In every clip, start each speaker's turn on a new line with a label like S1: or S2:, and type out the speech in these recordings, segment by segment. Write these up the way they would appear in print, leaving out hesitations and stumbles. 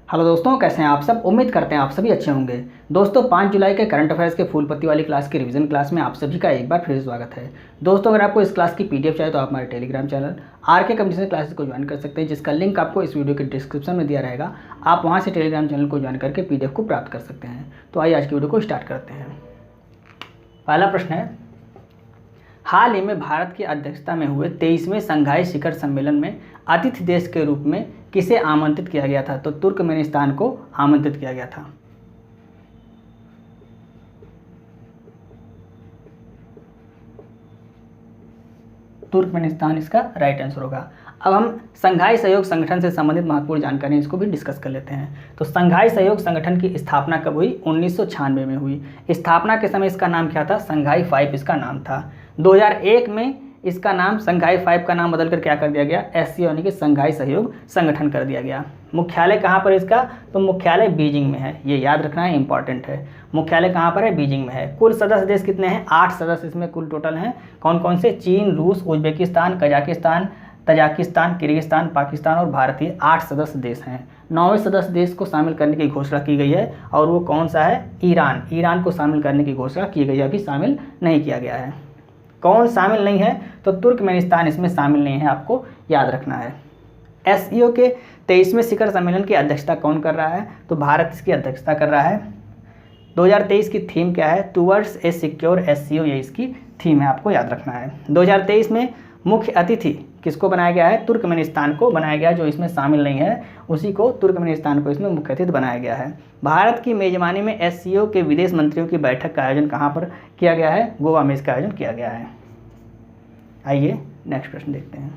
S1: Hello दोस्तों, कैसे हैं आप सब। उम्मीद करते हैं आप सभी अच्छे होंगे। दोस्तों 5 जुलाई के करंट अफेयर्स के फूल पत्ती वाली क्लास की रिवीजन क्लास में आप सभी का एक बार फिर स्वागत है। दोस्तों अगर आपको इस क्लास की पीडीएफ चाहिए तो आप हमारे Telegram channel RK competition classes को ज्वाइन कर सकते हैं, जिसका लिंक आपको इस वीडियो के डिस्क्रिप्शन में दिया रहेगा। आप वहाँ से टेलीग्राम चैनल को ज्वाइन करके पीडीएफ को प्राप्त कर सकते हैं। तो आइए आज की वीडियो को स्टार्ट करते हैं। पहला प्रश्न है, हाल ही में भारत की अध्यक्षता में हुए 23वें संघाई शिखर सम्मेलन में अतिथि देश के रूप में किसे आमंत्रित किया गया था? तो तुर्कमेनिस्तान को आमंत्रित किया गया था। तुर्कमेनिस्तान इसका राइट आंसर होगा। अब हम संघाई सहयोग संगठन से संबंधित महत्वपूर्ण जानकारी इसको भी डिस्कस कर लेते हैं। तो संघाई सहयोग संगठन की स्थापना कब हुई? 1996 में हुई। स्थापना के समय इसका नाम क्या था? संघाई 5 इसका नाम था। 2001 में इसका नाम संघाई 5 का नाम बदलकर क्या कर दिया गया? SCO यानी कि संघाई सहयोग संगठन कर दिया गया। मुख्यालय कहाँ पर इसका? तो मुख्यालय बीजिंग में है, ये याद रखना है, इंपॉर्टेंट है। मुख्यालय कहाँ पर है? बीजिंग में है। कुल सदस्य देश कितने हैं? 8 सदस्य इसमें कुल टोटल हैं। कौन कौन से? चीन, रूस, Uzbekistan, Kazakhstan, Tajikistan, Kyrgyzstan, Pakistan और भारतीय 8 सदस्य देश हैं। 9वें सदस्य देश को शामिल करने की घोषणा की गई है और वो कौन सा है? ईरान। ईरान को शामिल करने की घोषणा की गई है, अभी शामिल नहीं किया गया है। कौन शामिल नहीं है? तो तुर्कमेनिस्तान इसमें शामिल नहीं है, आपको याद रखना है। SCO के 23वें शिखर सम्मेलन की अध्यक्षता कौन कर रहा है? तो भारत इसकी अध्यक्षता कर रहा है। 2023 की थीम क्या है? टुवर्ड्स ए सिक्योर SCO, ये इसकी थीम है, आपको याद रखना है। 2023 में मुख्य अतिथि किसको बनाया गया है? तुर्कमेनिस्तान को बनाया गया, जो इसमें शामिल नहीं है उसी को, तुर्कमेनिस्तान को इसमें मुख्य अतिथि बनाया गया है। भारत की मेजबानी में SCO के विदेश मंत्रियों की बैठक का आयोजन कहाँ पर किया गया है? गोवा में इसका आयोजन किया गया है। आइए नेक्स्ट प्रश्न देखते हैं।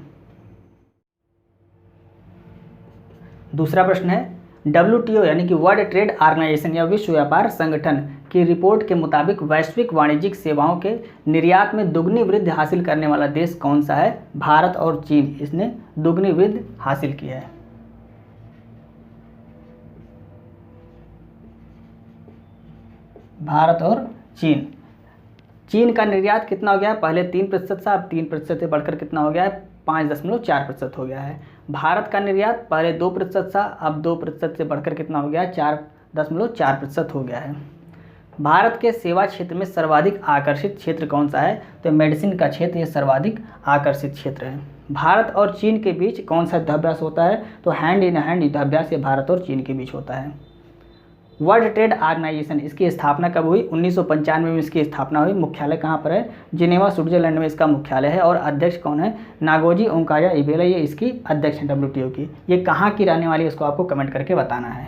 S1: दूसरा प्रश्न है, WTO यानी कि वर्ल्ड ट्रेड ऑर्गेनाइजेशन या विश्व व्यापार संगठन की रिपोर्ट के मुताबिक वैश्विक वाणिज्यिक सेवाओं के निर्यात में दुगनी वृद्धि हासिल करने वाला देश कौन सा है? भारत और चीन इसने दुगनी वृद्धि हासिल की है। भारत और चीन। चीन का निर्यात कितना हो गया है? पहले 3% था, अब 3% से बढ़कर कितना हो गया है? 5.4% हो गया है। भारत का निर्यात पहले 2% था, अब 2% से बढ़कर कितना हो गया है? 4.4% हो गया है। भारत के सेवा क्षेत्र में सर्वाधिक आकर्षित क्षेत्र कौन सा है? तो मेडिसिन का क्षेत्र ये सर्वाधिक आकर्षित क्षेत्र है। भारत और चीन के बीच कौन सा युद्धाभ्यास होता है? तो हैंड इन हैंड युद्धाभ्यास ये भारत और चीन के बीच होता है। वर्ल्ड ट्रेड ऑर्गेनाइजेशन इसकी स्थापना कब हुई? 1995 में इसकी स्थापना हुई। मुख्यालय कहाँ पर है? जिनेवा स्विट्जरलैंड में इसका मुख्यालय है। और अध्यक्ष कौन है? नागोजी ओंकाया इबेला, ये इसकी अध्यक्ष है WTO की। ये कहाँ की रहने वाली है इसको आपको कमेंट करके बताना है।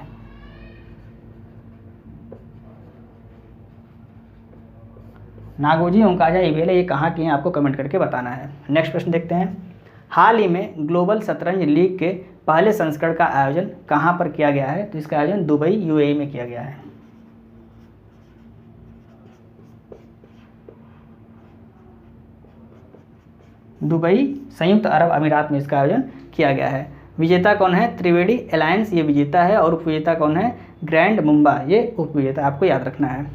S1: नागोजी ओंकाया इबेला ये कहाँ की हैं आपको कमेंट करके बताना है। नेक्स्ट प्रश्न देखते हैं। हाल ही में ग्लोबल शतरंज लीग के पहले संस्करण का आयोजन कहाँ पर किया गया है? तो इसका आयोजन दुबई UAE में किया गया है। दुबई संयुक्त अरब अमीरात में इसका आयोजन किया गया है। विजेता कौन है? त्रिवेणी अलायंस ये विजेता है और उपविजेता कौन है? ग्रैंड मुंबा ये उपविजेता, आपको याद रखना है।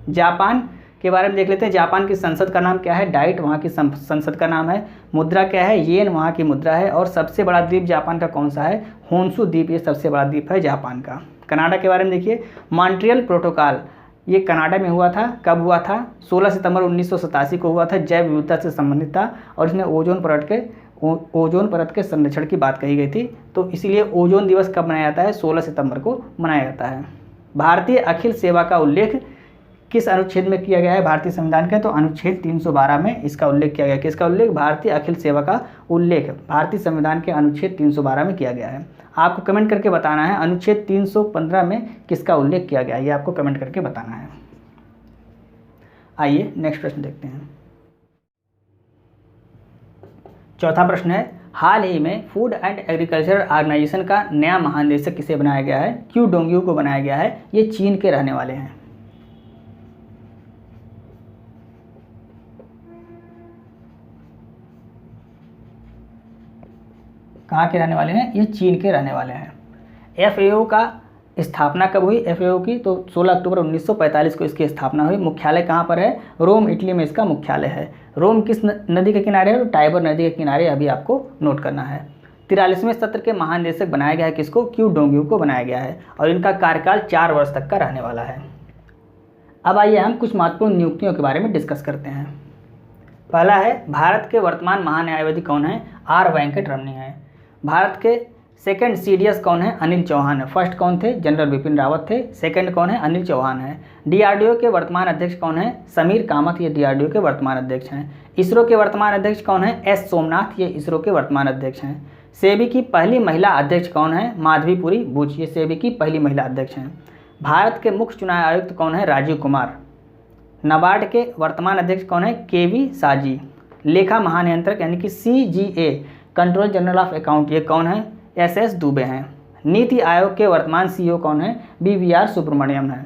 S1: जापान के बारे में देख लेते हैं। जापान की संसद का नाम क्या है? डाइट वहाँ की संसद का नाम है। मुद्रा क्या है? येन वहाँ की मुद्रा है। और सबसे बड़ा द्वीप जापान का कौन सा है? होन्शु द्वीप ये सबसे बड़ा द्वीप है जापान का। कनाडा के बारे में देखिए। मॉन्ट्रियल प्रोटोकॉल ये कनाडा में हुआ था। कब हुआ था? 16 सितंबर 1987 को हुआ था। जैव विविधता से संबंधित था और इसमें ओजोन परत के संरक्षण की बात कही गई थी। तो इसीलिए ओजोन दिवस कब मनाया जाता है? 16 सितंबर को मनाया जाता है। भारतीय अखिल सेवा का उल्लेख किस अनुच्छेद में किया गया है भारतीय संविधान के? तो अनुच्छेद 312 में इसका उल्लेख किया गया। किसका उल्लेख? भारतीय अखिल सेवा का उल्लेख भारतीय संविधान के अनुच्छेद 312 में किया गया है। आपको कमेंट करके बताना है अनुच्छेद 315 में किसका उल्लेख किया गया है, ये आपको कमेंट करके बताना है। आइए नेक्स्ट प्रश्न देखते हैं। चौथा प्रश्न है, हाल ही में फूड एंड एग्रीकल्चर ऑर्गेनाइजेशन का नया महानिदेशक किसे बनाया गया है? क्यू डोंग्यू को बनाया गया है। ये चीन के रहने वाले हैं। कहाँ के रहने वाले हैं? ये चीन के रहने वाले हैं। FAO का स्थापना कब हुई? FAO की तो 16 अक्टूबर 1945 को इसकी स्थापना हुई। मुख्यालय कहाँ पर है? रोम इटली में इसका मुख्यालय है। रोम किस नदी के किनारे है? तो टाइबर नदी के किनारे, अभी आपको नोट करना है। 43वें सत्र के महानिदेशक बनाया गया है किसको? क्यू डोंगयू को बनाया गया है और इनका कार्यकाल 4 वर्ष तक का रहने वाला है। अब आइए हम कुछ महत्वपूर्ण नियुक्तियों के बारे में डिस्कस करते हैं। पहला है, भारत के वर्तमान महान्यायवादी कौन है? आर वेंकट रमनी है। भारत के सेकंड सीडीएस कौन है? अनिल चौहान है। फर्स्ट कौन थे? जनरल बिपिन रावत थे। सेकंड कौन है? अनिल चौहान है। डीआरडीओ के वर्तमान अध्यक्ष कौन है? समीर कामत, ये डीआरडीओ के वर्तमान अध्यक्ष हैं। इसरो के वर्तमान अध्यक्ष कौन है? एस सोमनाथ, ये इसरो के वर्तमान अध्यक्ष हैं। सेबी की पहली महिला अध्यक्ष कौन है? माधवीपुरी बुच, ये सेबी की पहली महिला अध्यक्ष हैं। भारत के मुख्य चुनाव आयुक्त कौन है? राजीव कुमार। नाबार्ड के वर्तमान अध्यक्ष कौन है? केवी साजी। लेखा महानियंत्रक यानी कि CGA controller general of account, ये कौन है? एसएस दुबे हैं। नीति आयोग के वर्तमान सीईओ कौन है? बीवीआर सुब्रमण्यम है।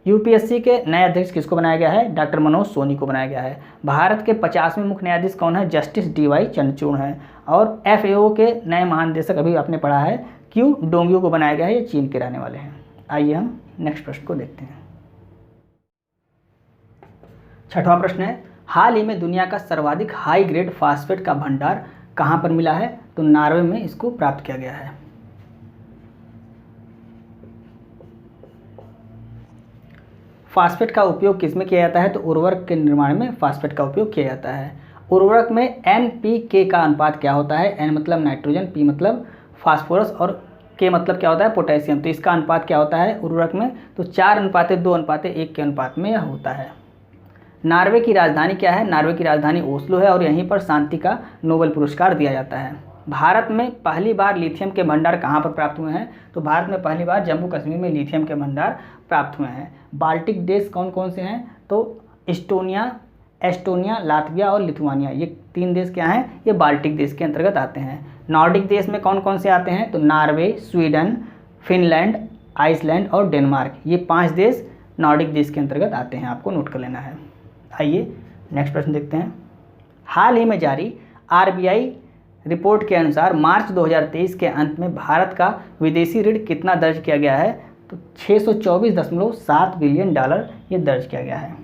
S1: यूपीएससी के नए अध्यक्ष किसको बनाया गया है? डॉक्टर मनोज सोनी को बनाया गया है। भारत के 50वें मुख्य न्यायाधीश कौन है? जस्टिस डीवाई चंद्रचूड़ हैं। और एफएओ के नए महानिदेशक अभी आपने पढ़ा है क्यू डोंगयू को बनाया गया है, ये चीन के रहने वाले हैं। आइए हम नेक्स्ट प्रश्न को देखते हैं। छठवां प्रश्न है, हाल ही में दुनिया का सर्वाधिक हाई ग्रेड फास्फेट का भंडार कहाँ पर मिला है? तो नॉर्वे में इसको प्राप्त किया गया है। फास्फेट का उपयोग किस में किया जाता है? तो उर्वरक के निर्माण में फास्फेट का उपयोग किया जाता है। उर्वरक में NPK का अनुपात क्या होता है? N मतलब नाइट्रोजन, P मतलब फास्फोरस और K मतलब क्या होता है? पोटेशियम। तो इसका अनुपात क्या होता है उर्वरक में? तो 4:2:1 के अनुपात में यह होता है। नॉर्वे की राजधानी क्या है? नॉर्वे की राजधानी ओस्लो है और यहीं पर शांति का नोबेल पुरस्कार दिया जाता है। भारत में पहली बार लिथियम के भंडार कहाँ पर प्राप्त हुए हैं? तो भारत में पहली बार जम्मू कश्मीर में लिथियम के भंडार प्राप्त हुए हैं। बाल्टिक देश कौन कौन से हैं? तो एस्टोनिया, लातविया और लिथुआनिया, ये 3 देश क्या हैं? ये बाल्टिक देश के अंतर्गत आते हैं। नॉर्डिक देश में कौन कौन से आते हैं? तो नॉर्वे, स्वीडन, फिनलैंड, आइसलैंड और डेनमार्क, ये 5 देश नॉर्डिक देश के अंतर्गत आते हैं, आपको नोट कर लेना है। आइए नेक्स्ट प्रश्न देखते हैं। हाल ही में जारी आरबीआई रिपोर्ट के अनुसार मार्च 2023 के अंत में भारत का विदेशी ऋण कितना दर्ज किया गया है? तो $624.7 बिलियन ये दर्ज किया गया है।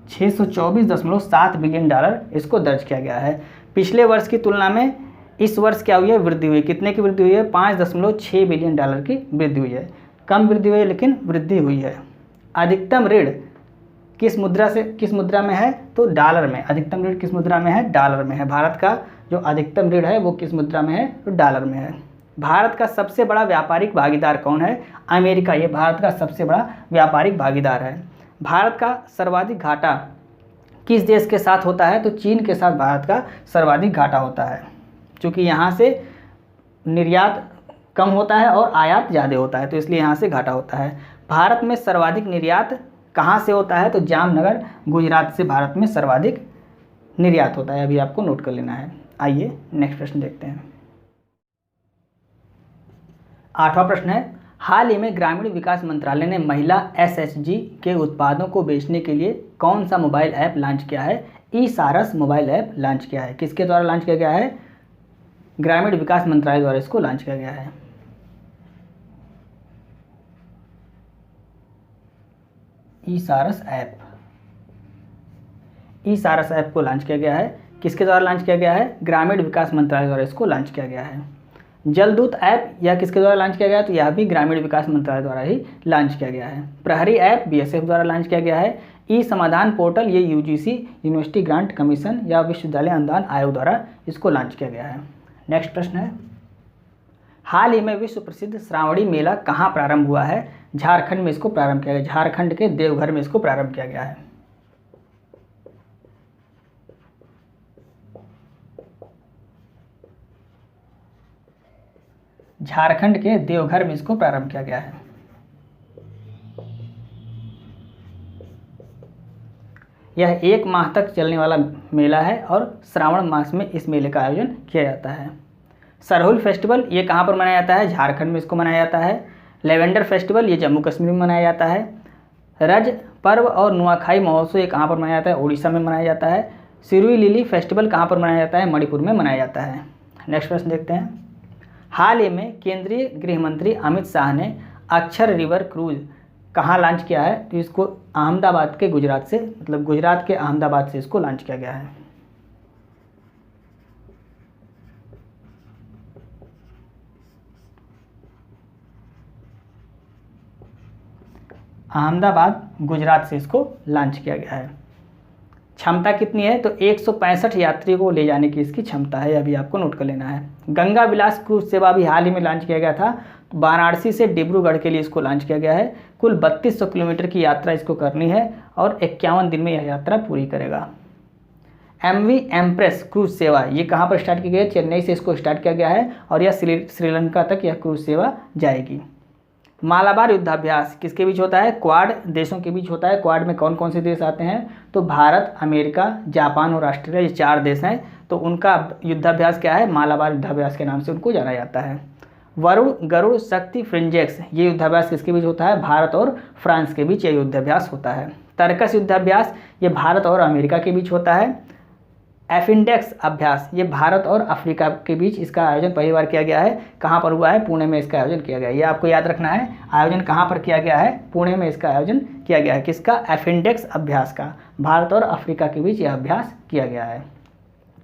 S1: $624.7 बिलियन इसको दर्ज किया गया है। पिछले वर्ष की तुलना में इस वर्ष क्या हुई है? वृद्धि हुई। कितने की वृद्धि हुई है? $5.6 बिलियन की वृद्धि हुई है। कम वृद्धि हुई है लेकिन वृद्धि हुई है। अधिकतम ऋण किस मुद्रा में है? तो डॉलर में। अधिकतम ऋण किस मुद्रा में है? डॉलर में है। भारत का जो अधिकतम ऋण है वो किस मुद्रा में है? तो डॉलर में है। भारत का सबसे बड़ा व्यापारिक भागीदार कौन है? अमेरिका, ये भारत का सबसे बड़ा व्यापारिक भागीदार है। भारत का सर्वाधिक घाटा किस देश के साथ होता है? तो चीन के साथ भारत का सर्वाधिक घाटा होता है, क्योंकि यहाँ से निर्यात कम होता है और आयात ज़्यादा होता है, तो इसलिए यहाँ से घाटा होता है। भारत में सर्वाधिक निर्यात कहाँ से होता है? तो जामनगर, गुजरात से भारत में सर्वाधिक निर्यात होता है। अभी आपको नोट कर लेना है। आइए नेक्स्ट प्रश्न देखते हैं। 8वां प्रश्न है, हाल ही में ग्रामीण विकास मंत्रालय ने महिला SHG के उत्पादों को बेचने के लिए कौन सा मोबाइल ऐप लॉन्च किया है? ई-सारस मोबाइल ऐप लॉन्च किया है। किसके द्वारा लॉन्च किया गया है? ग्रामीण विकास मंत्रालय द्वारा इसको लॉन्च किया गया है। ई-सारस ऐप को लॉन्च किया गया है। किसके द्वारा लॉन्च किया गया है? ग्रामीण विकास मंत्रालय द्वारा इसको लॉन्च किया गया है। जलदूत ऐप या किसके द्वारा लॉन्च किया गया? तो यह भी ग्रामीण विकास मंत्रालय द्वारा ही लॉन्च किया गया है। प्रहरी ऐप BSF द्वारा लॉन्च किया गया है। ई समाधान पोर्टल ये UGC यूनिवर्सिटी ग्रांट कमीशन या विश्वविद्यालय अनुदान आयोग द्वारा इसको लॉन्च किया गया है। नेक्स्ट प्रश्न है, हाल ही में विश्व प्रसिद्ध श्रावणी मेला कहाँ प्रारंभ हुआ है? झारखंड में इसको प्रारंभ किया गया। झारखंड के देवघर में इसको प्रारंभ किया गया है। झारखंड के देवघर में इसको प्रारंभ किया गया है। यह 1 माह तक चलने वाला मेला है और श्रावण मास में इस मेले का आयोजन किया जाता है। सरहुल फेस्टिवल ये कहाँ पर मनाया जाता है? झारखंड में इसको मनाया जाता है। लेवेंडर फेस्टिवल ये जम्मू कश्मीर में मनाया जाता है। रज पर्व और नुआखाई महोत्सव ये कहाँ पर मनाया जाता है? उड़ीसा में मनाया जाता है। सिरुई लिली फेस्टिवल कहाँ पर मनाया जाता है? मणिपुर में मनाया जाता है। नेक्स्ट प्रश्न देखते हैं, हाल ही में केंद्रीय गृह मंत्री अमित शाह ने अक्षर रिवर क्रूज कहाँ लॉन्च किया है, तो इसको अहमदाबाद के गुजरात से, मतलब गुजरात के अहमदाबाद से इसको लॉन्च किया गया है। अहमदाबाद गुजरात से इसको लॉन्च किया गया है। क्षमता कितनी है, तो 165 यात्रियों को ले जाने की इसकी क्षमता है, अभी आपको नोट कर लेना है। गंगा विलास क्रूज सेवा भी हाल ही में लॉन्च किया गया था, वाराणसी से डिब्रूगढ़ के लिए इसको लॉन्च किया गया है। कुल 3200 किलोमीटर की यात्रा इसको करनी है और 51 दिन में यह यात्रा पूरी करेगा। MV एम्प्रेस क्रूज सेवा ये कहाँ पर स्टार्ट की गई है, चेन्नई से इसको स्टार्ट किया गया है और यह श्रीलंका तक यह क्रूज सेवा जाएगी। मालाबार युद्धाभ्यास किसके बीच होता है, क्वाड देशों के बीच होता है। क्वाड में कौन कौन से देश आते हैं, तो भारत, अमेरिका, जापान और ऑस्ट्रेलिया, ये 4 देश हैं। तो उनका युद्धाभ्यास क्या है, मालाबार युद्धाभ्यास के नाम से उनको जाना जाता है। वरुण गरुड़ शक्ति फ्रिंजेक्स ये युद्धाभ्यास किसके बीच होता है, भारत और फ्रांस के बीच यह युद्धाभ्यास होता है। तर्कस युद्धाभ्यास ये भारत और अमेरिका के बीच होता है। एफिंडेक्स अभ्यास ये भारत और अफ्रीका के बीच इसका आयोजन पहली बार किया गया है। कहाँ पर हुआ है, पुणे में इसका आयोजन किया गया है। ये आपको याद रखना है, आयोजन कहाँ पर किया गया है, पुणे में इसका आयोजन किया गया है। किसका, एफिंडेक्स अभ्यास का, भारत और अफ्रीका के बीच यह अभ्यास किया गया है।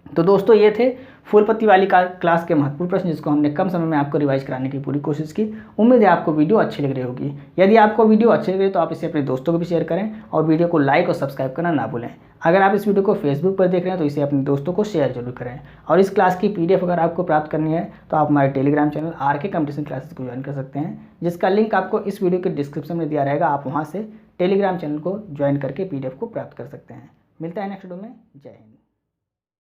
S1: तो दोस्तों ये थे फूलपत्ती वाली क्लास के महत्वपूर्ण प्रश्न, जिसको हमने कम समय में आपको रिवाइज कराने की पूरी कोशिश की। उम्मीद है आपको वीडियो अच्छी लग रही होगी। यदि आपको वीडियो अच्छी लग रही है तो आप इसे अपने दोस्तों को भी शेयर करें और वीडियो को लाइक और सब्सक्राइब करना ना भूलें। अगर आप इस वीडियो को फेसबुक पर देख रहे हैं तो इसे अपने दोस्तों को शेयर जरूर करें। और इस क्लास की PDF अगर आपको प्राप्त करनी है तो आप हमारे Telegram channel RK competition classes को ज्वाइन कर सकते हैं, जिसका लिंक आपको इस वीडियो के डिस्क्रिप्शन में दिया रहेगा। आप वहाँ से टेलीग्राम चैनल को ज्वाइन करके PDF को प्राप्त कर सकते हैं। मिलता है नेक्स्ट वीडियो में। जय हिंद।